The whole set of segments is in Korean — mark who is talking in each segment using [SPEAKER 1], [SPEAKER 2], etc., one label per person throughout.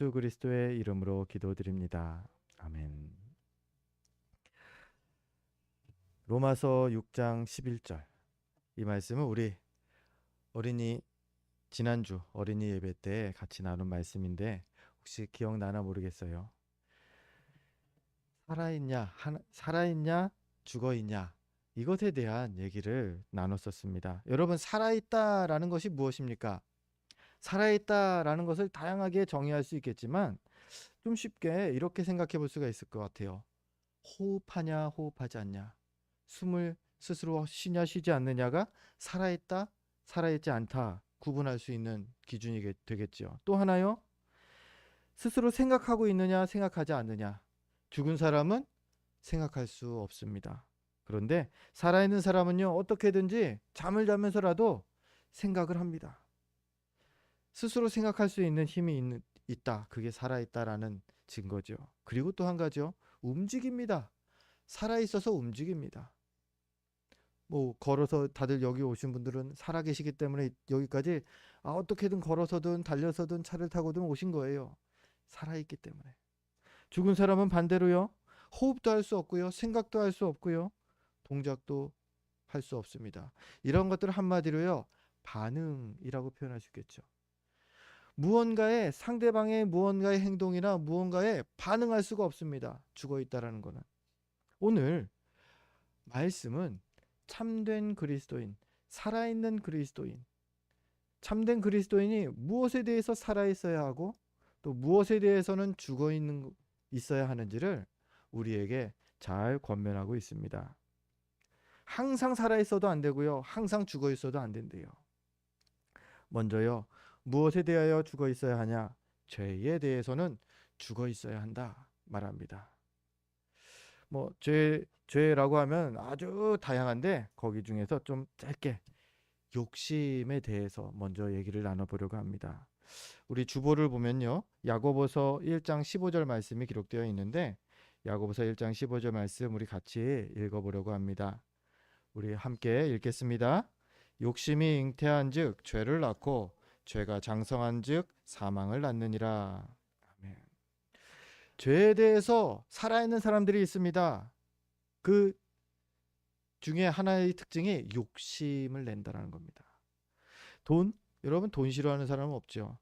[SPEAKER 1] 예수 그리스도의 이름으로 기도드립니다. 아멘. 로마서 6장 11절. 이 말씀은 우리 어린이 지난주 어린이 예배 때 같이 나눈 말씀인데 혹시 기억나나 모르겠어요. 살아있냐, 죽어있냐 이것에 대한 얘기를 나눴었습니다. 여러분, 살아있다라는 것이 무엇입니까? 살아있다라는 것을 다양하게 정의할 수 있겠지만 좀 쉽게 이렇게 생각해 볼 수가 있을 것 같아요. 호흡하냐, 호흡하지 않냐. 숨을 스스로 쉬냐, 쉬지 않느냐가 살아있다, 살아있지 않다 구분할 수 있는 기준이 되겠지요. 또 하나요. 스스로 생각하고 있느냐, 생각하지 않느냐. 죽은 사람은 생각할 수 없습니다. 그런데 살아있는 사람은요, 어떻게든지 잠을 자면서라도 생각을 합니다. 스스로 생각할 수 있는 있다. 그게 살아있다라는 증거죠. 그리고 또 한 가지요. 움직입니다. 살아있어서 움직입니다. 뭐 걸어서 다들 여기 오신 분들은 살아 계시기 때문에 여기까지 어떻게든 걸어서든 달려서든 차를 타고든 오신 거예요. 살아있기 때문에. 죽은 사람은 반대로요. 호흡도 할 수 없고요. 생각도 할 수 없고요. 동작도 할 수 없습니다. 이런 것들을 한마디로요. 반응이라고 표현할 수 있겠죠. 상대방의 무언가의 행동이나 무언가에 반응할 수가 없습니다. 죽어 있다라는 거는. 오늘 말씀은 참된 그리스도인, 살아있는 그리스도인, 참된 그리스도인이 무엇에 대해서 살아있어야 하고 또 무엇에 대해서는 있어야 하는지를 우리에게 잘 권면하고 있습니다. 항상 살아있어도 안 되고요. 항상 죽어 있어도 안 된대요. 먼저요. 무엇에 대하여 죽어 있어야 하냐? 죄에 대해서는 죽어 있어야 한다 말합니다. 죄라고 하면 아주 다양한데 거기 중에서 좀 짧게 욕심에 대해서 먼저 얘기를 나눠보려고 합니다. 우리 주보를 보면요. 야고보서 1장 15절 말씀이 기록되어 있는데 야고보서 1장 15절 말씀 우리 같이 읽어보려고 합니다. 우리 함께 읽겠습니다. 욕심이 잉태한즉 죄를 낳고 죄가 장성한즉 사망을 낳느니라. 아멘. 죄에 대해서 살아있는 사람들이 있습니다. 그 중에 하나의 특징이 욕심을 낸다는 겁니다. 여러분 돈 싫어하는 사람은 없죠.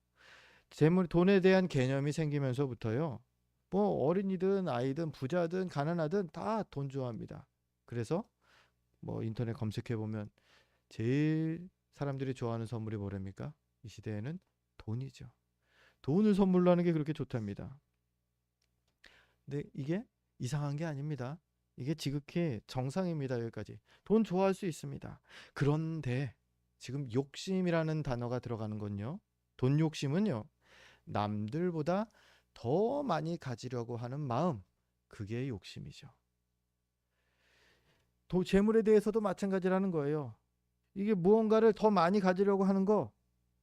[SPEAKER 1] 돈에 대한 개념이 생기면서부터요. 뭐 어린이든 아이든 부자든 가난하든 다 돈 좋아합니다. 그래서 뭐 인터넷 검색해 보면 제일 사람들이 좋아하는 선물이 뭐랍니까? 이 시대에는 돈이죠. 돈을 선물로 하는 게 그렇게 좋답니다. 근데 이게 이상한 게 아닙니다. 이게 지극히 정상입니다. 여기까지. 돈 좋아할 수 있습니다. 그런데 지금 욕심이라는 단어가 들어가는 건요. 돈 욕심은요. 남들보다 더 많이 가지려고 하는 마음. 그게 욕심이죠. 재물에 대해서도 마찬가지라는 거예요. 이게 무언가를 더 많이 가지려고 하는 거,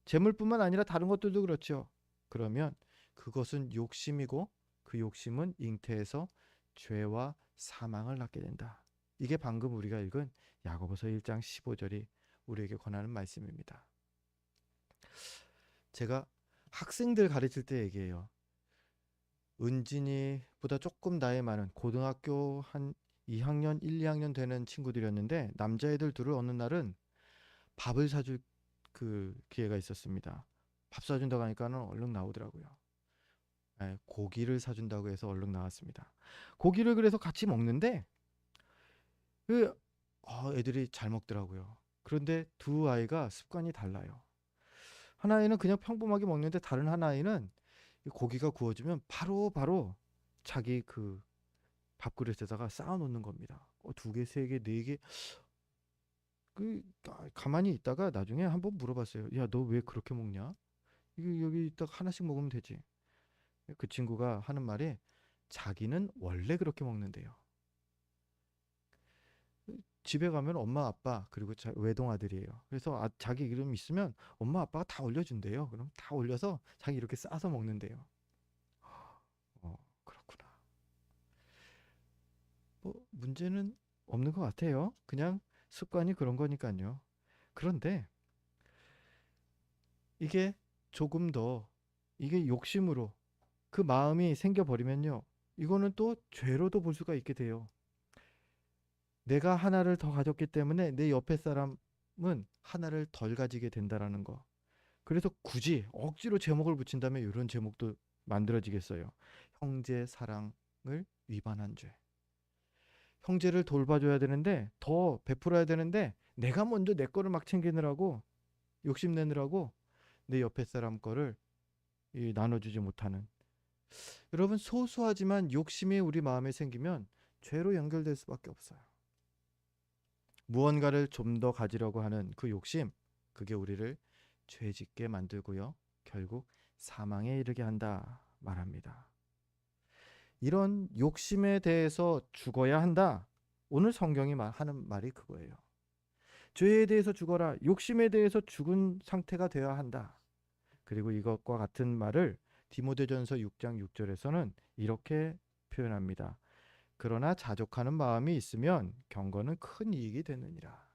[SPEAKER 1] 재물뿐만 아니라 다른 것들도 그렇죠. 그러면 그것은 욕심이고 그 욕심은 잉태해서 죄와 사망을 낳게 된다. 이게 방금 우리가 읽은 야고보서 1장 15절이 우리에게 권하는 말씀입니다. 제가 학생들 가르칠 때 얘기해요. 은진이보다 조금 나이 많은 고등학교 한 2학년, 1, 2학년 되는 친구들이었는데 남자애들 둘을 어느 날은 밥을 사줄 그 기회가 있었습니다. 밥 사준다고 하니까는 얼른 나오더라고요. 네, 고기를 사준다고 해서 얼른 나왔습니다. 고기를 그래서 같이 먹는데 그 애들이 잘 먹더라고요. 그런데 두 아이가 습관이 달라요. 하나아이는 그냥 평범하게 먹는데 다른 하나아이는 고기가 구워지면 바로 자기 그 밥그릇에다가 쌓아 놓는 겁니다. 두 개, 세 개, 네 개. 가만히 있다가 나중에 한번 물어봤어요. 야, 너 왜 그렇게 먹냐? 이거 여기 있다가 하나씩 먹으면 되지. 그 친구가 하는 말이 자기는 원래 그렇게 먹는데요. 집에 가면 엄마 아빠 그리고 외동 아들이에요. 그래서 자기 이름 있으면 엄마 아빠가 다 올려준대요. 그럼 다 올려서 자기 이렇게 싸서 먹는데요. 그렇구나. 뭐 문제는 없는 것 같아요. 그냥 습관이 그런 거니까요. 그런데 이게 조금 더 이게 욕심으로 그 마음이 생겨버리면요. 이거는 또 죄로도 볼 수가 있게 돼요. 내가 하나를 더 가졌기 때문에 내 옆에 사람은 하나를 덜 가지게 된다라는 거. 그래서 굳이 억지로 제목을 붙인다면 이런 제목도 만들어지겠어요. 형제 사랑을 위반한 죄. 형제를 돌봐줘야 되는데 더 베풀어야 되는데 내가 먼저 내 거를 막 챙기느라고 욕심내느라고 내 옆에 사람 거를 나눠주지 못하는. 여러분 소소하지만 욕심이 우리 마음에 생기면 죄로 연결될 수밖에 없어요. 무언가를 좀 더 가지려고 하는 그 욕심, 그게 우리를 죄짓게 만들고요. 결국 사망에 이르게 한다 말합니다. 이런 욕심에 대해서 죽어야 한다. 오늘 성경이 하는 말이 그거예요. 죄에 대해서 죽어라. 욕심에 대해서 죽은 상태가 되어야 한다. 그리고 이것과 같은 말을 디모데전서 6장 6절에서는 이렇게 표현합니다. 그러나 자족하는 마음이 있으면 경건은 큰 이익이 되느니라.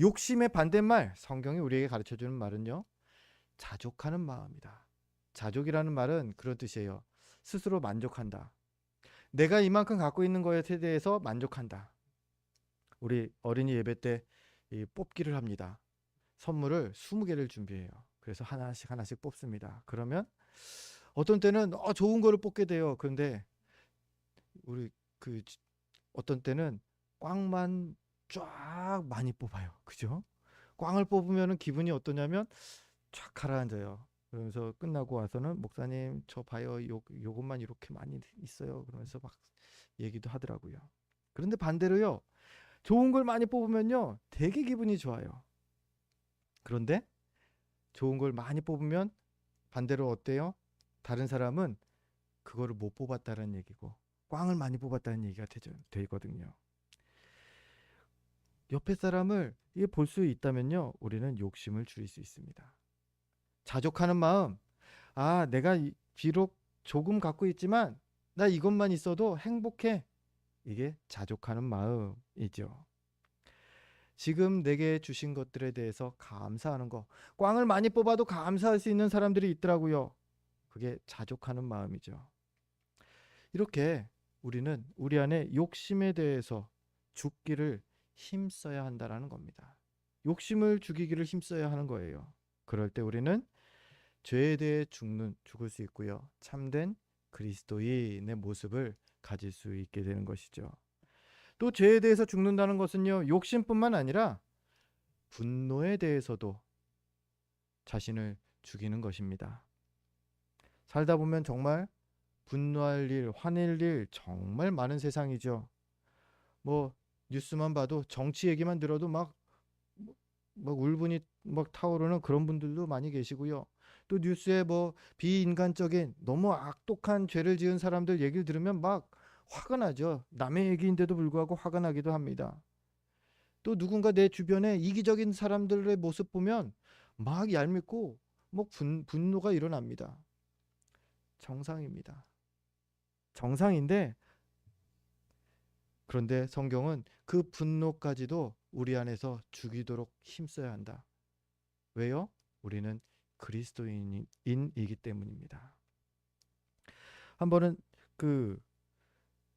[SPEAKER 1] 욕심의 반대말, 성경이 우리에게 가르쳐주는 말은요, 자족하는 마음이다. 자족이라는 말은 그런 뜻이에요. 스스로 만족한다. 내가 이만큼 갖고 있는 것에 대해서 만족한다. 우리 어린이 예배 때 뽑기를 합니다. 선물을 20개를 준비해요. 그래서 하나씩 하나씩 뽑습니다. 그러면 어떤 때는 좋은 거를 뽑게 돼요. 그런데 우리 어떤 때는 꽝만 쫙 많이 뽑아요. 그죠? 꽝을 뽑으면 기분이 어떠냐면 쫙 가라앉아요. 그러면서 끝나고 와서는 목사님 저 봐요. 요것만 이렇게 많이 있어요. 그러면서 막 얘기도 하더라고요. 그런데 반대로요. 좋은 걸 많이 뽑으면요. 되게 기분이 좋아요. 그런데 좋은 걸 많이 뽑으면 반대로 어때요? 다른 사람은 그거를 못 뽑았다는 얘기고 꽝을 많이 뽑았다는 얘기가 되거든요. 옆에 사람을 볼 수 있다면요. 우리는 욕심을 줄일 수 있습니다. 자족하는 마음. 내가 비록 조금 갖고 있지만 나 이것만 있어도 행복해. 이게 자족하는 마음이죠. 지금 내게 주신 것들에 대해서 감사하는 거. 꽝을 많이 뽑아도 감사할 수 있는 사람들이 있더라고요. 그게 자족하는 마음이죠. 이렇게 우리는 우리 안에 욕심에 대해서 죽기를 힘써야 한다라는 겁니다. 욕심을 죽이기를 힘써야 하는 거예요. 그럴 때 우리는 죄에 대해 죽을 수 있고요. 참된 그리스도인의 모습을 가질 수 있게 되는 것이죠. 또 죄에 대해서 죽는다는 것은요. 욕심뿐만 아니라 분노에 대해서도 자신을 죽이는 것입니다. 살다 보면 정말 분노할 일, 화낼 일 정말 많은 세상이죠. 뉴스만 봐도 정치 얘기만 들어도 막 울분이 막 타오르는 그런 분들도 많이 계시고요. 또 뉴스에 비인간적인 너무 악독한 죄를 지은 사람들 얘기를 들으면 막 화가 나죠. 남의 얘기인데도 불구하고 화가 나기도 합니다. 또 누군가 내 주변에 이기적인 사람들의 모습 보면 막 얄밉고 분노가 일어납니다. 정상입니다. 정상인데 그런데 성경은 그 분노까지도 우리 안에서 죽이도록 힘써야 한다. 왜요? 우리는 그리스도인이기 때문입니다. 한 번은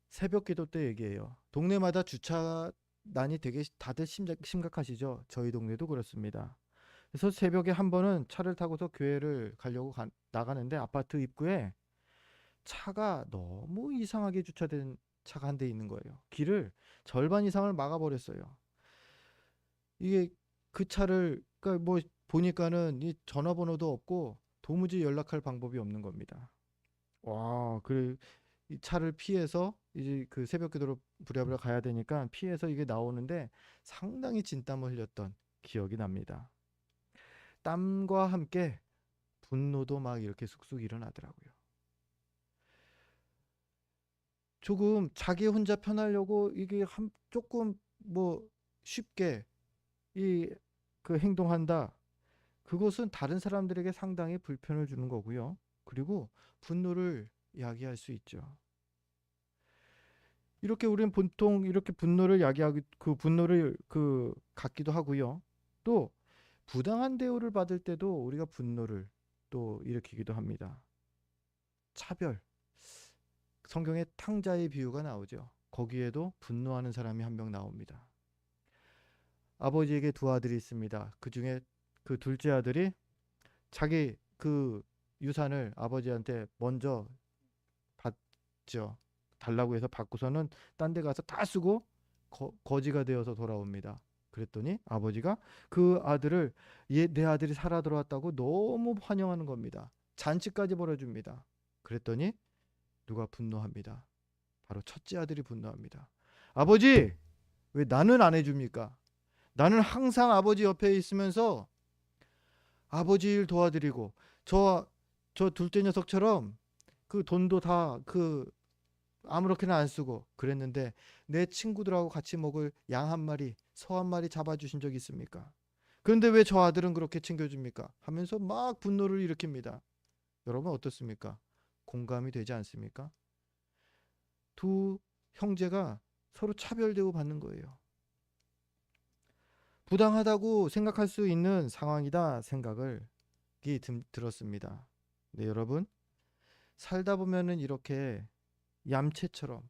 [SPEAKER 1] 새벽 기도 때 얘기해요. 동네마다 주차난이 되게 다들 심각하시죠? 저희 동네도 그렇습니다. 그래서 새벽에 한 번은 차를 타고서 교회를 가려고 나가는데 아파트 입구에 차가 너무 이상하게 주차된 차가 한 대 있는 거예요. 길을 절반 이상을 막아버렸어요. 이게 그 차를 보니까는 이 전화번호도 없고 도무지 연락할 방법이 없는 겁니다. 와, 이 차를 피해서 이제 그 새벽 기도로 부랴부랴 가야 되니까 피해서 이게 나오는데 상당히 진땀을 흘렸던 기억이 납니다. 땀과 함께 분노도 막 이렇게 쑥쑥 일어나더라고요. 조금 자기 혼자 편하려고 이게 조금 쉽게 행동한다. 그것은 다른 사람들에게 상당히 불편을 주는 거고요. 그리고 분노를 야기할 수 있죠. 이렇게 우리는 보통 이렇게 분노를 야기하고 분노를 갖기도 하고요. 또 부당한 대우를 받을 때도 우리가 분노를 또 일으키기도 합니다. 차별. 성경에 탕자의 비유가 나오죠. 거기에도 분노하는 사람이 한 명 나옵니다. 아버지에게 두 아들이 있습니다. 그 중에 그 둘째 아들이 자기 그 유산을 아버지한테 먼저 받죠. 달라고 해서 받고서는 딴 데 가서 다 쓰고 거지가 되어서 돌아옵니다. 그랬더니 아버지가 그 아들을 내 아들이 살아 돌아왔다고 너무 환영하는 겁니다. 잔치까지 벌어줍니다. 그랬더니 누가 분노합니다. 바로 첫째 아들이 분노합니다. 아버지, 왜 나는 안 해줍니까? 나는 항상 아버지 옆에 있으면서 아버지 일 도와드리고 저 둘째 녀석처럼 그 돈도 다 아무렇게나 안 쓰고 그랬는데 내 친구들하고 같이 먹을 양 한 마리, 소 한 마리 잡아주신 적 있습니까? 그런데 왜 저 아들은 그렇게 챙겨줍니까? 하면서 막 분노를 일으킵니다. 여러분 어떻습니까? 공감이 되지 않습니까? 두 형제가 서로 차별되고 받는 거예요. 부당하다고 생각할 수 있는 상황이다 생각을 들었습니다. 네, 여러분 살다 보면은 이렇게 얌체처럼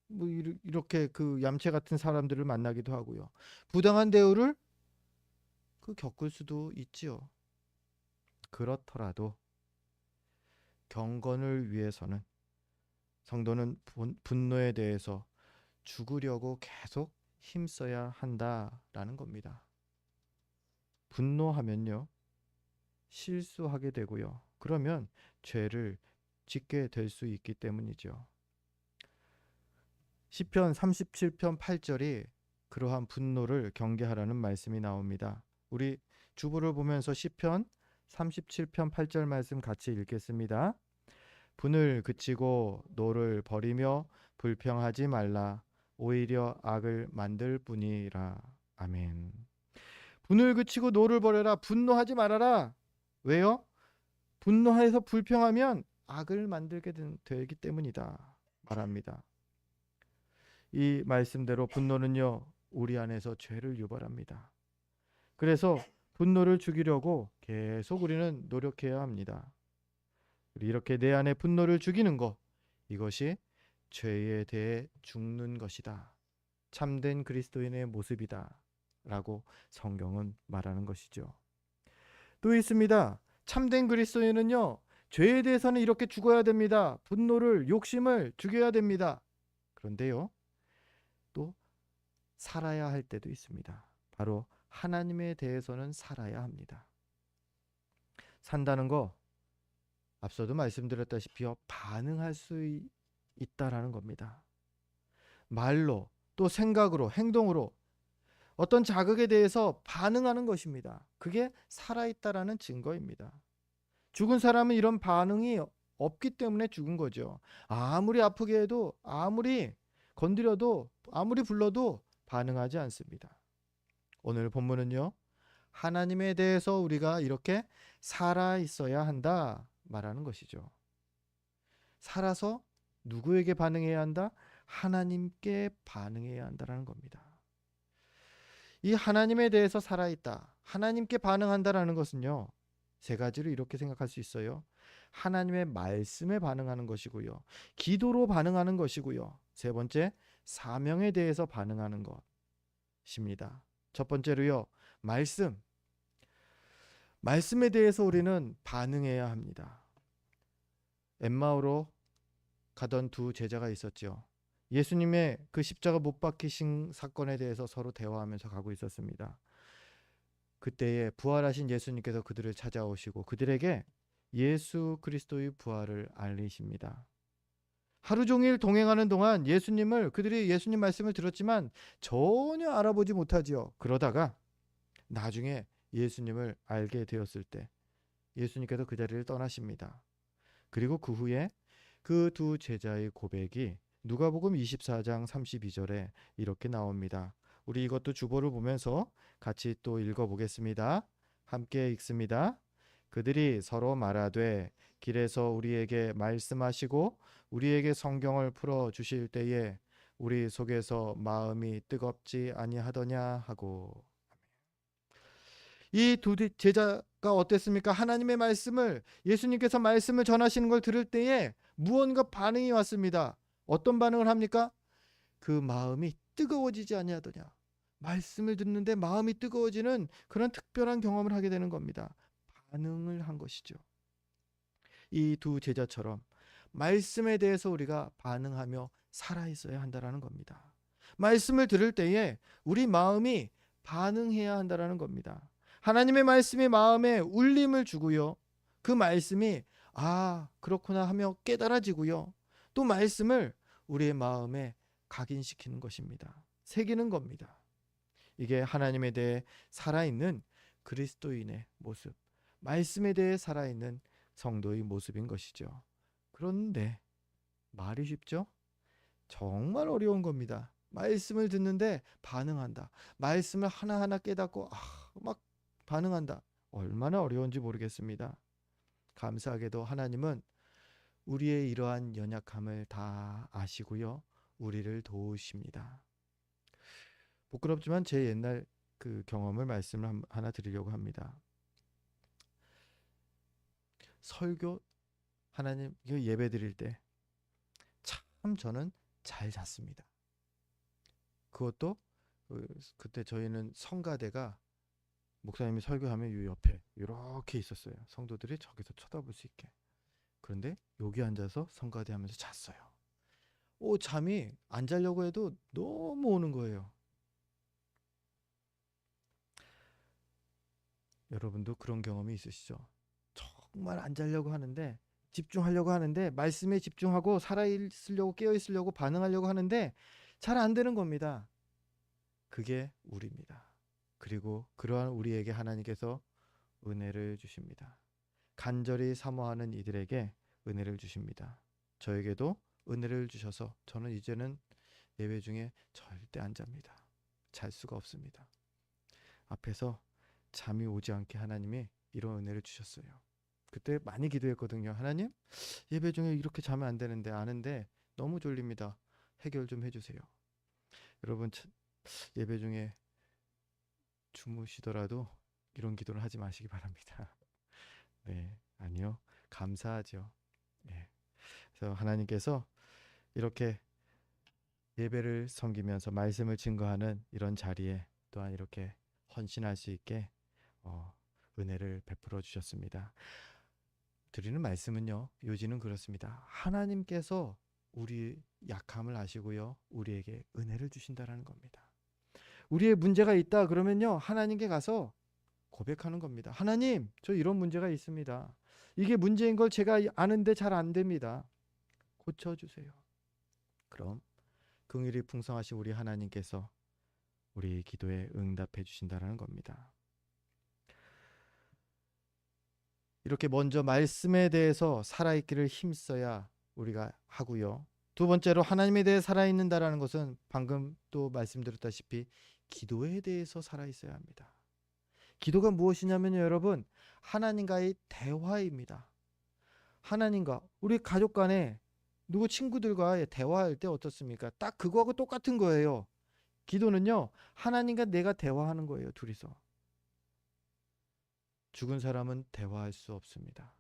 [SPEAKER 1] 뭐 이렇게 그 얌체 같은 사람들을 만나기도 하고요. 부당한 대우를 겪을 수도 있지요. 그렇더라도 경건을 위해서는 성도는 분노에 대해서 죽으려고 계속 힘써야 한다라는 겁니다. 분노하면요 실수하게 되고요. 그러면 죄를 짓게 될 수 있기 때문이죠. 시편 37편 8절이 그러한 분노를 경계하라는 말씀이 나옵니다. 우리 주보를 보면서 시편 37편 8절 말씀 같이 읽겠습니다. 분을 그치고 노를 버리며 불평하지 말라. 오히려 악을 만들 뿐이라. 아멘. 분을 그치고 노를 버려라. 분노하지 말아라. 왜요? 분노해서 불평하면 악을 만들게 되기 때문이다 말합니다. 이 말씀대로 분노는요 우리 안에서 죄를 유발합니다. 그래서 분노를 죽이려고 계속 우리는 노력해야 합니다. 이렇게 내 안에 분노를 죽이는 것, 이것이 죄에 대해 죽는 것이다. 참된 그리스도인의 모습이다 라고 성경은 말하는 것이죠. 또 있습니다. 참된 그리스도인은요 죄에 대해서는 이렇게 죽어야 됩니다. 분노를, 욕심을 죽여야 됩니다. 그런데요 또 살아야 할 때도 있습니다. 바로 하나님에 대해서는 살아야 합니다. 산다는 거 앞서도 말씀드렸다시피 반응할 수 있다라는 겁니다. 말로 또 생각으로 행동으로 어떤 자극에 대해서 반응하는 것입니다. 그게 살아있다라는 증거입니다. 죽은 사람은 이런 반응이 없기 때문에 죽은 거죠. 아무리 아프게 해도 아무리 건드려도 아무리 불러도 반응하지 않습니다. 오늘 본문은요. 하나님에 대해서 우리가 이렇게 살아 있어야 한다 말하는 것이죠. 살아서 누구에게 반응해야 한다? 하나님께 반응해야 한다는 겁니다. 이 하나님에 대해서 살아있다, 하나님께 반응한다라는 것은요. 세 가지로 이렇게 생각할 수 있어요. 하나님의 말씀에 반응하는 것이고요. 기도로 반응하는 것이고요. 세 번째, 사명에 대해서 반응하는 것입니다. 첫 번째로요. 말씀에 대해서 우리는 반응해야 합니다. 엠마오로 가던 두 제자가 있었죠. 예수님의 그 십자가 못 박히신 사건에 대해서 서로 대화하면서 가고 있었습니다. 그때에 부활하신 예수님께서 그들을 찾아오시고 그들에게 예수 그리스도의 부활을 알리십니다. 하루 종일 동행하는 동안 그들이 예수님 말씀을 들었지만 전혀 알아보지 못하지요. 그러다가 나중에 예수님을 알게 되었을 때 예수님께서 그 자리를 떠나십니다. 그리고 그 후에 그 두 제자의 고백이 누가복음 24장 32절에 이렇게 나옵니다. 우리 이것도 주보를 보면서 같이 또 읽어보겠습니다. 함께 읽습니다. 그들이 서로 말하되 길에서 우리에게 말씀하시고 우리에게 성경을 풀어 주실 때에 우리 속에서 마음이 뜨겁지 아니하더냐 하고. 이 두 제자가 아까 어땠습니까? 하나님의 말씀을, 예수님께서 말씀을 전하시는 걸 들을 때에 무언가 반응이 왔습니다. 어떤 반응을 합니까? 그 마음이 뜨거워지지 아니하더냐. 말씀을 듣는데 마음이 뜨거워지는 그런 특별한 경험을 하게 되는 겁니다. 반응을 한 것이죠. 이 두 제자처럼 말씀에 대해서 우리가 반응하며 살아 있어야 한다라는 겁니다. 말씀을 들을 때에 우리 마음이 반응해야 한다라는 겁니다. 하나님의 말씀이 마음에 울림을 주고요. 그 말씀이 그렇구나 하며 깨달아지고요. 또 말씀을 우리의 마음에 각인시키는 것입니다. 새기는 겁니다. 이게 하나님에 대해 살아있는 그리스도인의 모습, 말씀에 대해 살아있는 성도의 모습인 것이죠. 그런데 말이 쉽죠? 정말 어려운 겁니다. 말씀을 듣는데 반응한다. 말씀을 하나하나 깨닫고 막 반응한다. 얼마나 어려운지 모르겠습니다. 감사하게도 하나님은 우리의 이러한 연약함을 다 아시고요. 우리를 도우십니다. 부끄럽지만 제 옛날 그 경험을 말씀을 하나 드리려고 합니다. 설교 하나님 예배 드릴 때 참 저는 잘 잤습니다. 그것도 그때 저희는 성가대가 목사님이 설교하면 이 옆에 이렇게 있었어요. 성도들이 저기서 쳐다볼 수 있게. 그런데 여기 앉아서 성가대 하면서 잤어요. 잠이 안 자려고 해도 너무 오는 거예요. 여러분도 그런 경험이 있으시죠? 정말 안 자려고 하는데, 집중하려고 하는데, 말씀에 집중하고 살아있으려고, 깨어있으려고 반응하려고 하는데 잘 안 되는 겁니다. 그게 우리입니다. 그리고 그러한 우리에게 하나님께서 은혜를 주십니다. 간절히 사모하는 이들에게 은혜를 주십니다. 저에게도 은혜를 주셔서 저는 이제는 예배 중에 절대 안 잡니다. 잘 수가 없습니다. 앞에서 잠이 오지 않게 하나님이 이런 은혜를 주셨어요. 그때 많이 기도했거든요. 하나님, 예배 중에 이렇게 자면 안 되는데 아는데 너무 졸립니다. 해결 좀 해주세요. 여러분, 예배 중에 주무시더라도 이런 기도를 하지 마시기 바랍니다. 네, 아니요. 감사하죠. 네. 그래서 하나님께서 이렇게 예배를 섬기면서 말씀을 증거하는 이런 자리에 또한 이렇게 헌신할 수 있게 은혜를 베풀어 주셨습니다. 드리는 말씀은요, 요지는 그렇습니다. 하나님께서 우리 약함을 아시고요, 우리에게 은혜를 주신다라는 겁니다. 우리의 문제가 있다 그러면요, 하나님께 가서 고백하는 겁니다. 하나님, 저 이런 문제가 있습니다. 이게 문제인 걸 제가 아는데 잘 안 됩니다. 고쳐주세요. 그럼 긍휼이 풍성하신 우리 하나님께서 우리 기도에 응답해 주신다는 겁니다. 이렇게 먼저 말씀에 대해서 살아있기를 힘써야 우리가 하고요. 두 번째로 하나님에 대해 살아있는다라는 것은 방금 또 말씀드렸다시피 기도에 대해서 살아있어야 합니다. 기도가 무엇이냐면요, 여러분, 하나님과의 대화입니다. 하나님과 우리 가족 간에 누구 친구들과의 대화할 때 어떻습니까? 딱 그거하고 똑같은 거예요. 기도는요, 하나님과 내가 대화하는 거예요, 둘이서. 죽은 사람은 대화할 수 없습니다.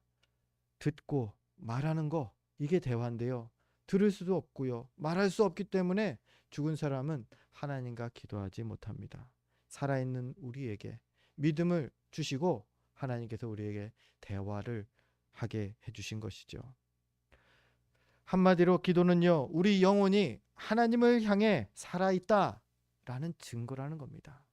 [SPEAKER 1] 듣고 말하는 거, 이게 대화인데요. 들을 수도 없고요. 말할 수 없기 때문에 죽은 사람은 하나님과 기도하지 못합니다. 살아있는 우리에게 믿음을 주시고 하나님께서 우리에게 대화를 하게 해주신 것이죠. 한마디로 기도는요, 우리 영혼이 하나님을 향해 살아있다라는 증거라는 겁니다.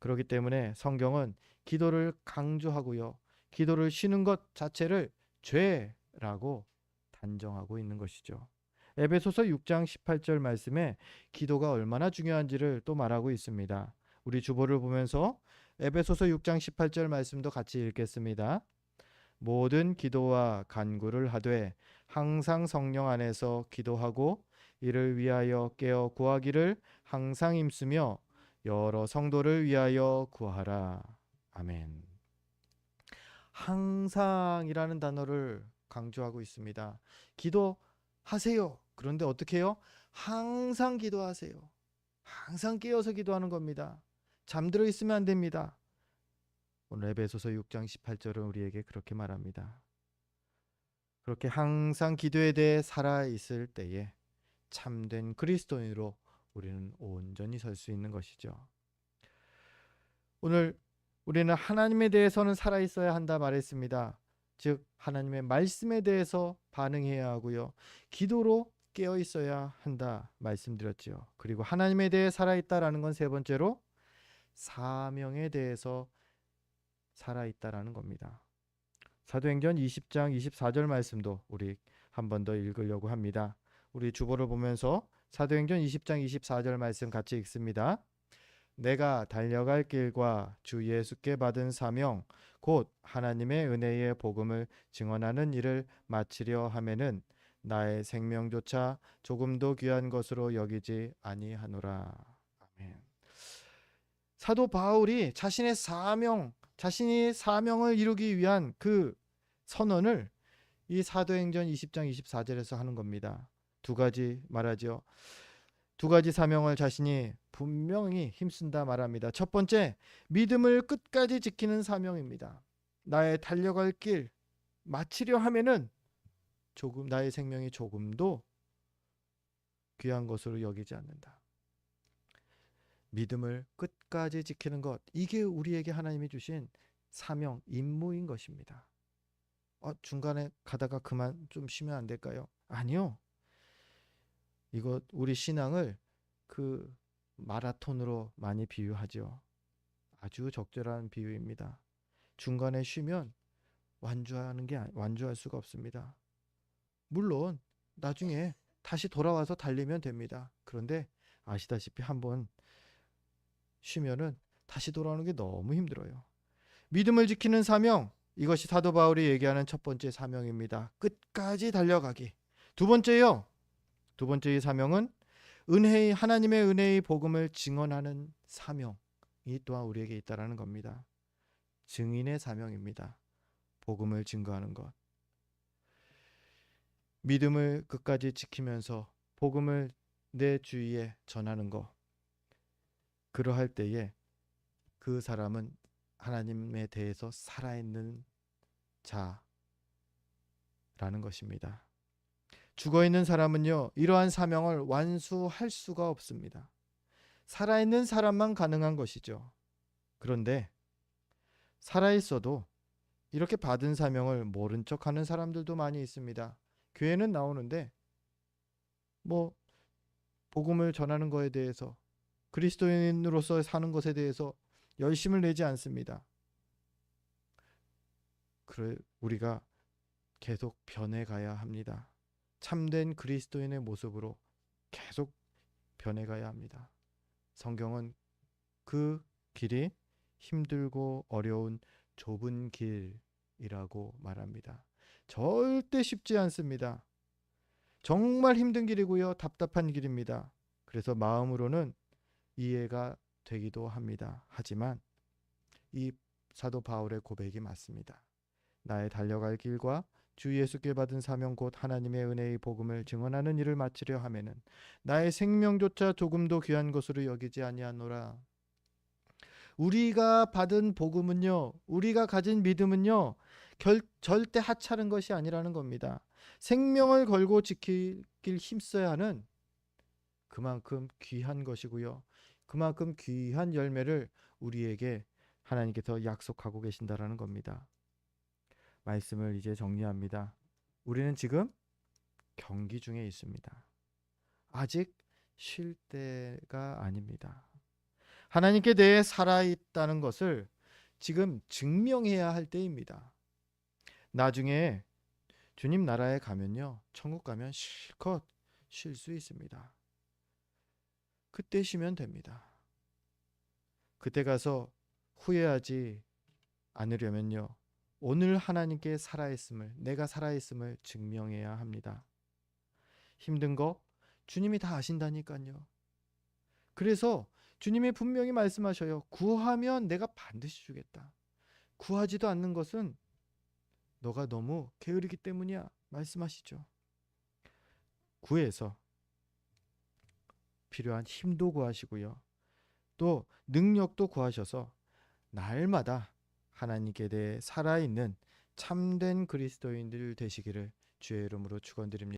[SPEAKER 1] 그렇기 때문에 성경은 기도를 강조하고요, 기도를 쉬는 것 자체를 죄라고 단정하고 있는 것이죠. 에베소서 6장 18절 말씀에 기도가 얼마나 중요한지를 또 말하고 있습니다. 우리 주보를 보면서 에베소서 6장 18절 말씀도 같이 읽겠습니다. 모든 기도와 간구를 하되 항상 성령 안에서 기도하고 이를 위하여 깨어 구하기를 항상 힘쓰며 여러 성도를 위하여 구하라. 아멘. 항상이라는 단어를 강조하고 있습니다. 기도하세요. 그런데 어떻게 해요? 항상 기도하세요. 항상 깨어서 기도하는 겁니다. 잠들어 있으면 안 됩니다. 오늘 에베소서 6장 18절은 우리에게 그렇게 말합니다. 그렇게 항상 기도에 대해 살아 있을 때에 참된 그리스도인으로 우리는 온전히 설 수 있는 것이죠. 오늘 우리는 하나님에 대해서는 살아 있어야 한다 말했습니다. 즉 하나님의 말씀에 대해서 반응해야 하고요. 기도로 깨어 있어야 한다 말씀드렸죠. 그리고 하나님에 대해 살아 있다라는 건 세 번째로 사명에 대해서 살아 있다라는 겁니다. 사도행전 20장 24절 말씀도 우리 한 번 더 읽으려고 합니다. 우리 주보를 보면서 사도행전 20장 24절 말씀 같이 읽습니다. 내가 달려갈 길과 주 예수께 받은 사명 곧 하나님의 은혜의 복음을 증언하는 일을 마치려 하면은 나의 생명조차 조금도 귀한 것으로 여기지 아니하노라. 아멘. 사도 바울이 자신이 사명을 이루기 위한 그 선언을 이 사도행전 20장 24절에서 하는 겁니다. 두 가지 말하죠. 두 가지 사명을 자신이 분명히 힘쓴다 말합니다. 첫 번째, 믿음을 끝까지 지키는 사명입니다. 나의 달려갈 길 마치려 하면은 나의 생명이 조금도 귀한 것으로 여기지 않는다. 믿음을 끝까지 지키는 것, 이게 우리에게 하나님이 주신 사명, 임무인 것입니다. 중간에 가다가 그만 좀 쉬면 안 될까요? 아니요. 이거 우리 신앙을 그 마라톤으로 많이 비유하죠. 아주 적절한 비유입니다. 중간에 쉬면 완주할 수가 없습니다. 물론 나중에 다시 돌아와서 달리면 됩니다. 그런데 아시다시피 한번 쉬면은 다시 돌아오는 게 너무 힘들어요. 믿음을 지키는 사명, 이것이 사도 바울이 얘기하는 첫 번째 사명입니다. 끝까지 달려가기. 두 번째의 사명은 하나님의 은혜의 복음을 증언하는 사명이 또한 우리에게 있다라는 겁니다. 증인의 사명입니다. 복음을 증거하는 것. 믿음을 끝까지 지키면서 복음을 내 주위에 전하는 것. 그러할 때에 그 사람은 하나님에 대해서 살아있는 자라는 것입니다. 죽어있는 사람은요, 이러한 사명을 완수할 수가 없습니다. 살아있는 사람만 가능한 것이죠. 그런데 살아있어도 이렇게 받은 사명을 모른 척하는 사람들도 많이 있습니다. 교회는 나오는데 뭐 복음을 전하는 것에 대해서, 그리스도인으로서 사는 것에 대해서 열심을 내지 않습니다. 그래 우리가 계속 변해가야 합니다. 참된 그리스도인의 모습으로 계속 변해가야 합니다. 성경은 그 길이 힘들고 어려운 좁은 길이라고 말합니다. 절대 쉽지 않습니다. 정말 힘든 길이고요. 답답한 길입니다. 그래서 마음으로는 이해가 되기도 합니다. 하지만 이 사도 바울의 고백이 맞습니다. 나의 달려갈 길과 주 예수께 받은 사명 곧 하나님의 은혜의 복음을 증언하는 일을 마치려 하면은 나의 생명조차 조금도 귀한 것으로 여기지 아니하노라. 우리가 받은 복음은요, 우리가 가진 믿음은요, 절대 하찮은 것이 아니라는 겁니다. 생명을 걸고 지키길 힘써야 하는 그만큼 귀한 것이고요. 그만큼 귀한 열매를 우리에게 하나님께서 약속하고 계신다라는 겁니다. 말씀을 이제 정리합니다. 우리는 지금 경기 중에 있습니다. 아직 쉴 때가 아닙니다. 하나님께 대해 살아있다는 것을 지금 증명해야 할 때입니다. 나중에 주님 나라에 가면요, 천국 가면 실컷 쉴 수 있습니다. 그때 쉬면 됩니다. 그때 가서 후회하지 않으려면요, 오늘 하나님께 내가 살아있음을 증명해야 합니다. 힘든 거 주님이 다 아신다니까요. 그래서 주님이 분명히 말씀하셔요. 구하면 내가 반드시 주겠다. 구하지도 않는 것은 너가 너무 게으르기 때문이야 말씀하시죠. 구해서 필요한 힘도 구하시고요. 또 능력도 구하셔서 날마다 하나님께 대해 살아있는 참된 그리스도인들 되시기를 주의 이름으로 축원드립니다.